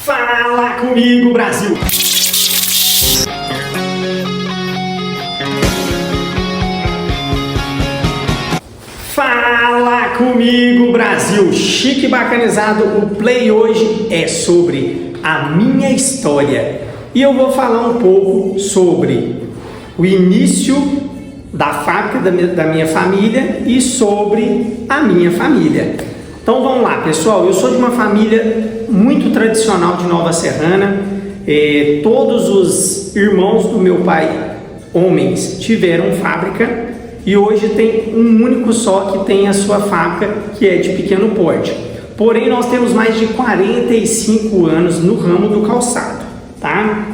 Fala comigo, Brasil! Fala comigo, Brasil! Chique bacanizado, o play hoje é sobre a minha história. E eu vou falar um pouco sobre o início da fábrica da minha família e sobre a minha família. Então vamos lá, pessoal. Eu sou de uma família muito tradicional de Nova Serrana. Todos os irmãos do meu pai, homens, tiveram fábrica e hoje tem um único só que tem a sua fábrica, que é de pequeno porte. Porém, nós temos mais de 45 anos no ramo do calçado, tá?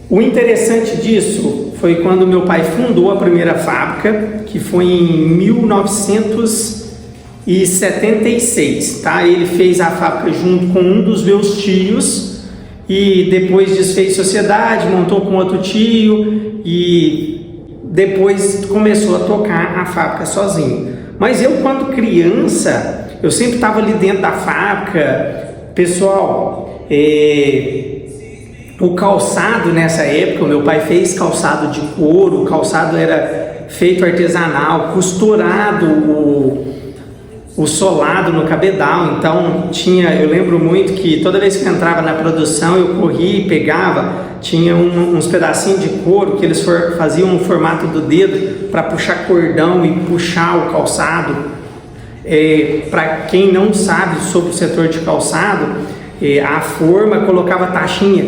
O interessante disso foi quando meu pai fundou a primeira fábrica, que foi em 1976, tá? Ele fez a fábrica junto com um dos meus tios e depois desfez sociedade, montou com outro tio e depois começou a tocar a fábrica sozinho. Mas eu, quando criança, eu sempre estava ali dentro da fábrica. Pessoal, o calçado nessa época, o meu pai fez calçado de couro, o calçado era feito artesanal, costurado o solado no cabedal. Então eu lembro muito que toda vez que eu entrava na produção eu corria e pegava, tinha uns pedacinhos de couro que eles faziam um formato do dedo para puxar cordão e puxar o calçado. Para quem não sabe sobre o setor de calçado, a forma colocava taxinha.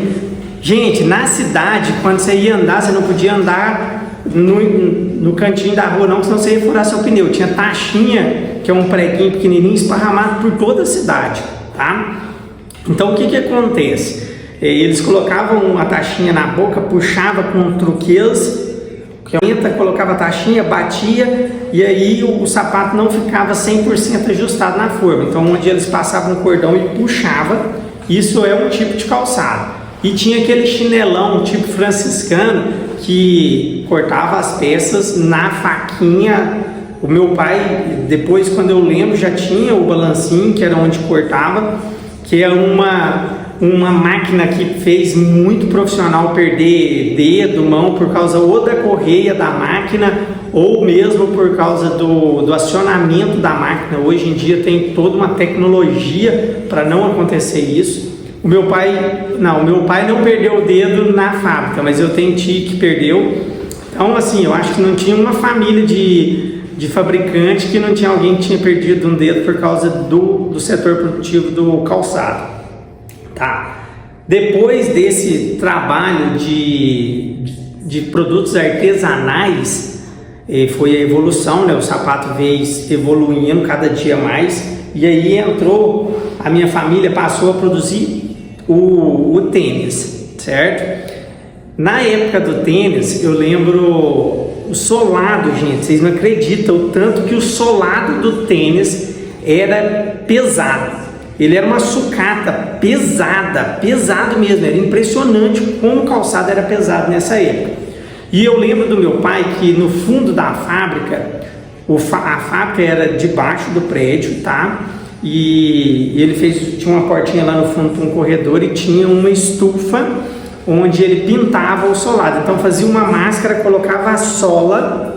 Gente, na cidade, quando você ia andar, você não podia andar no cantinho da rua não, senão você ia furar seu pneu. Tinha taxinha, que é um preguinho pequenininho esparramado por toda a cidade, tá? Então o que acontece? Eles colocavam a taxinha na boca, puxava com truqueiros, colocava a taxinha, batia e aí o sapato não ficava 100% ajustado na forma. Então onde eles passavam o cordão e puxava, isso é um tipo de calçado. E tinha aquele chinelão tipo franciscano que cortava as peças na faquinha. O meu pai, depois quando eu lembro, já tinha o balancinho, que era onde cortava, que é uma máquina que fez muito profissional perder dedo, mão, por causa ou da correia da máquina ou mesmo por causa do acionamento da máquina. Hoje em dia tem toda uma tecnologia para não acontecer isso. O meu pai não perdeu o dedo na fábrica, mas eu tenho tio que perdeu. Então assim, eu acho que não tinha uma família de fabricante que não tinha alguém que tinha perdido um dedo por causa do setor produtivo do calçado, tá? Depois desse trabalho de produtos artesanais, foi a evolução, né? O sapato veio evoluindo cada dia mais e aí a minha família passou a produzir o tênis, certo? Na época do tênis, eu lembro o solado, gente, vocês não acreditam o tanto que o solado do tênis era pesado. Ele era uma sucata pesado mesmo, era impressionante como o calçado era pesado nessa época. E eu lembro do meu pai que no fundo da fábrica, a fábrica era debaixo do prédio, tá? E ele tinha uma portinha lá no fundo para um corredor e tinha uma estufa onde ele pintava o solado. Então fazia uma máscara, colocava a sola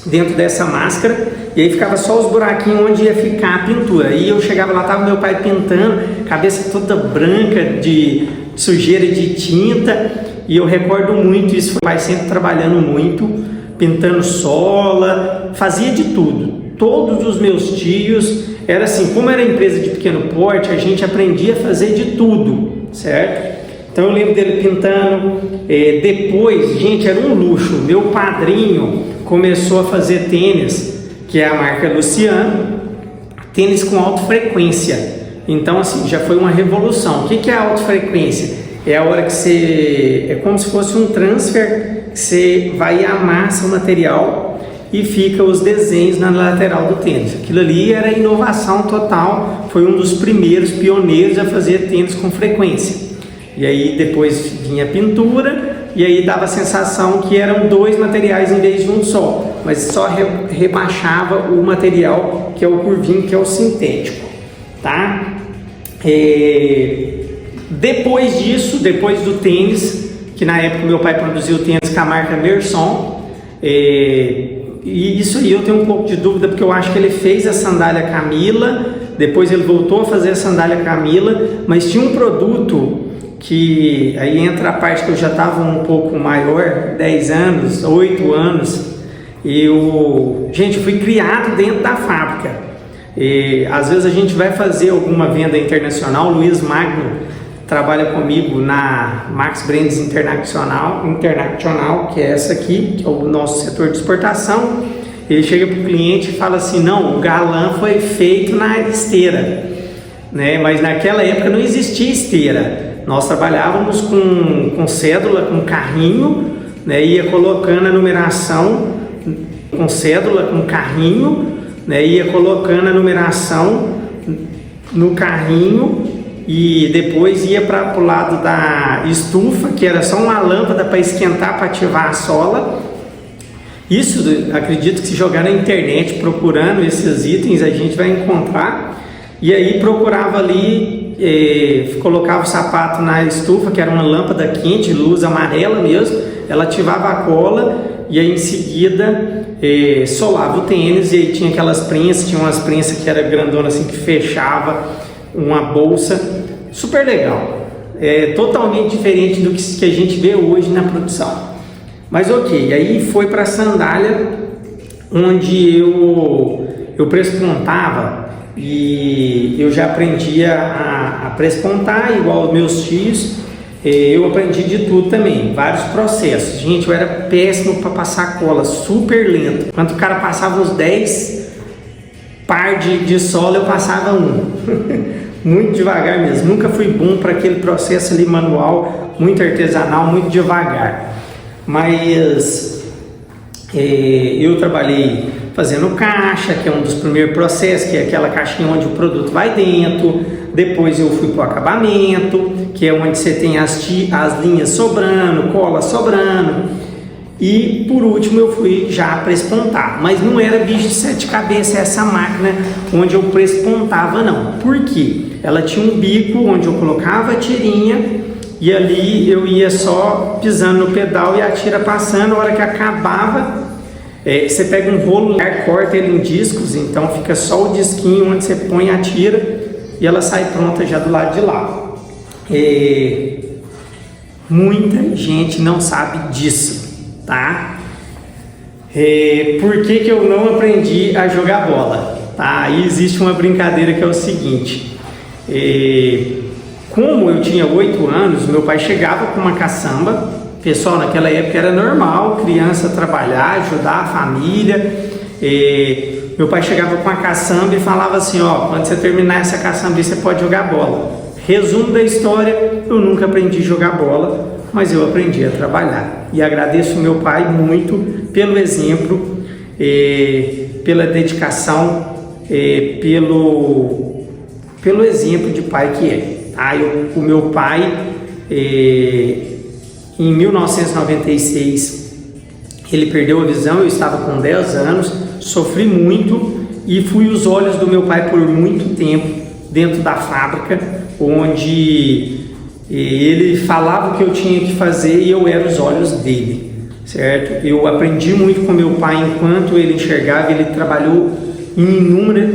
dentro dessa máscara e aí ficava só os buraquinhos onde ia ficar a pintura. E eu chegava lá, tava meu pai pintando, cabeça toda branca de sujeira de tinta, e eu recordo muito isso. Meu pai sempre trabalhando muito, pintando sola, fazia de tudo. Todos os meus tios, era assim, como era empresa de pequeno porte, a gente aprendia a fazer de tudo, certo? Então eu lembro dele pintando. Depois, gente, era um luxo. Meu padrinho começou a fazer tênis, que é a marca Luciano, tênis com alta frequência. Então assim, já foi uma revolução. O que é a alta frequência? É a hora que é como se fosse um transfer, que você vai e amassa o material e fica os desenhos na lateral do tênis. Aquilo ali era inovação total, foi um dos primeiros pioneiros a fazer tênis com frequência. E aí depois vinha a pintura, e aí dava a sensação que eram dois materiais em vez de um só, mas só rebaixava o material que é o curvinho, que é o sintético, tá? Depois disso, depois do tênis, que na época meu pai produziu tênis com a marca Merson, e isso aí eu tenho um pouco de dúvida, porque eu acho que ele fez a sandália Camila, depois ele voltou a fazer a sandália Camila, mas tinha um produto que aí entra a parte que eu já estava um pouco maior, 10 anos, 8 anos, eu fui criado dentro da fábrica. Às vezes a gente vai fazer alguma venda internacional. O Luiz Magno trabalha comigo na Max Brands Internacional, que é essa aqui, que é o nosso setor de exportação. Ele chega para o cliente e fala assim: não, o Galan foi feito na esteira, né? Mas naquela época não existia esteira. Nós trabalhávamos com cédula, com carrinho, né? Ia colocando a numeração com cédula, com carrinho, né? Ia colocando a numeração no carrinho e depois ia para o lado da estufa, que era só uma lâmpada para esquentar, para ativar a sola. Isso, acredito que se jogar na internet procurando esses itens a gente vai encontrar. E aí procurava ali, colocava o sapato na estufa, que era uma lâmpada quente, luz amarela mesmo, ela ativava a cola e aí em seguida solava o tênis. E aí tinha aquelas prensas, tinha umas prensas que era grandona assim, que fechava uma bolsa, super legal, totalmente diferente do que a gente vê hoje na produção. Mas ok, aí foi para a sandália, onde eu prespontava, e eu já aprendia a prespontar igual os meus tios. Eu aprendi de tudo também, vários processos. Gente, eu era péssimo para passar cola, super lento. Quando o cara passava uns 10 par de sola, eu passava um. Muito devagar mesmo, nunca fui bom para aquele processo ali manual, muito artesanal, muito devagar. Mas eu trabalhei fazendo caixa, que é um dos primeiros processos, que é aquela caixinha onde o produto vai dentro. Depois eu fui para o acabamento, que é onde você tem as linhas sobrando, cola sobrando. E por último eu fui já prespontar, mas não era bicho de 7 cabeças essa máquina onde eu prespontava, não. Por quê? Ela tinha um bico onde eu colocava a tirinha e ali eu ia só pisando no pedal e a tira passando. A hora que acabava, você pega um rolo, corta ele em discos, então fica só o disquinho onde você põe a tira e ela sai pronta já do lado de lá. Muita gente não sabe disso, tá? Por que eu não aprendi a jogar bola? Tá? Aí existe uma brincadeira que é o seguinte: como eu tinha 8 anos, meu pai chegava com uma caçamba. Pessoal, naquela época era normal criança trabalhar, ajudar a família. Meu pai chegava com a caçamba e falava assim: ó, quando você terminar essa caçamba você pode jogar bola. Resumo da história: eu nunca aprendi a jogar bola, mas eu aprendi a trabalhar. E agradeço meu pai muito pelo exemplo, pela dedicação, pelo exemplo de pai que é. O meu pai, em 1996, ele perdeu a visão. Eu estava com 10 anos, sofri muito e fui os olhos do meu pai por muito tempo dentro da fábrica, onde ele falava o que eu tinha que fazer e eu era os olhos dele, certo? Eu aprendi muito com meu pai enquanto ele enxergava. Ele trabalhou em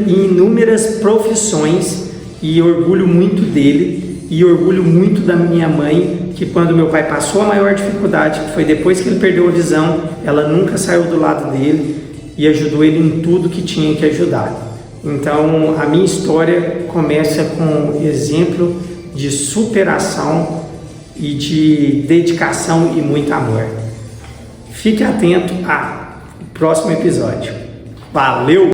inúmeras profissões e orgulho muito dele e orgulho muito da minha mãe, que quando meu pai passou a maior dificuldade, que foi depois que ele perdeu a visão, ela nunca saiu do lado dele e ajudou ele em tudo que tinha que ajudar. Então a minha história começa com exemplo de superação e de dedicação e muito amor. Fique atento ao próximo episódio. Valeu!